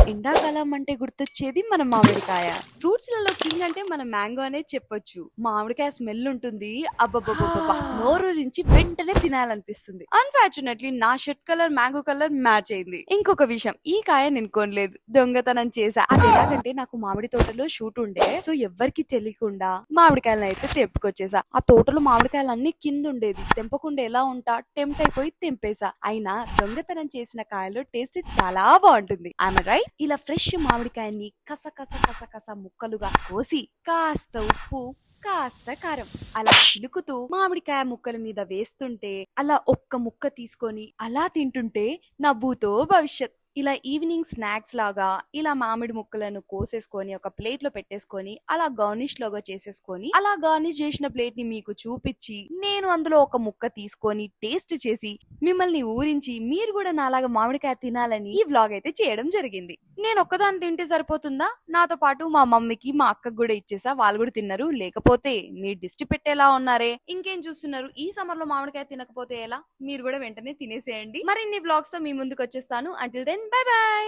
ఎండాకాలం అంటే గుర్తొచ్చేది మన మామిడికాయ. ఫ్రూట్స్‌లలో కింగ్ అంటే మన మ్యాంగో అనే చెప్పొచ్చు. మామిడికాయ స్మెల్ ఉంటుంది. అబ్బబ్బబ్బబ్బబ్బా! నోరూరించి వెంటనే తినాలనిపిస్తుంది. అన్‌ఫార్చునేట్‌లీ నా shirt colour mango colour match అయింది. ఇంకొక విషయం, ఈ కాయ నేను కొనలేదు. దొంగతనం చేశా. అదెలాగంటే నాకు మామిడి తోటలో షూట్ ఉండే. సో ఎవ్వరికీ తెలియకుండా మామిడికాయలనైతే తెంపుకొచ్చేసా. ఆ తోటలో మామిడికాయలన్నీ కిందుండేది. తెంపకుండా ఎలా ఉంటా? టెంప్ట్ అయిపోయి తెంపేసా. అయినా దొంగతనం చేసిన కాయలో టేస్ట్ చాలా బావుంటుంది. I'm right? ఇలా ఫ్రెష్ మామిడికాయని కస కస కస కస ముక్కలుగా కోసి కాస్త ఉప్పు కాస్త కారం అలా చిలుకుతూ మామిడికాయ ముక్కల మీద వేస్తుంటే అలా ఒక్క ముక్క తీసుకొని అలా తింటుంటే నా భూతో భవిష్యత్. ఇలా ఈవినింగ్ స్నాక్స్ లాగా ఇలా మామిడి ముక్కలను కోసేసుకొని ఒక ప్లేట్ లో పెట్టేసుకొని అలా గార్నిష్ లాగా చేసేసుకొని అలా గార్నిష్ చేసిన ప్లేట్ ని మీకు చూపించి నేను అందులో ఒక ముక్క తీసుకొని టేస్ట్ చేసి మిమ్మల్ని ఊరించి మీరు కూడా నాలాగా మామిడికాయ తినాలని ఈ వ్లాగ్ అయితే చేయడం జరిగింది. నేను ఒక్కదాన్ని తింటే సరిపోతుందా? నాతో పాటు మా మమ్మీకి మా అక్కకు కూడా ఇచ్చేసా. వాళ్ళు కూడా తిన్నారు. లేకపోతే మీరు దిష్టి పెట్టేలా ఉన్నారే. ఇంకేం చూస్తున్నారు? ఈ సమ్మర్ లో మామిడికాయ తినకపోతే ఎలా? మీరు కూడా వెంటనే తినేసేయండి. మరిన్ని వ్లాగ్స్ తో మీ ముందుకు వచ్చేస్తాను. Until then bye by.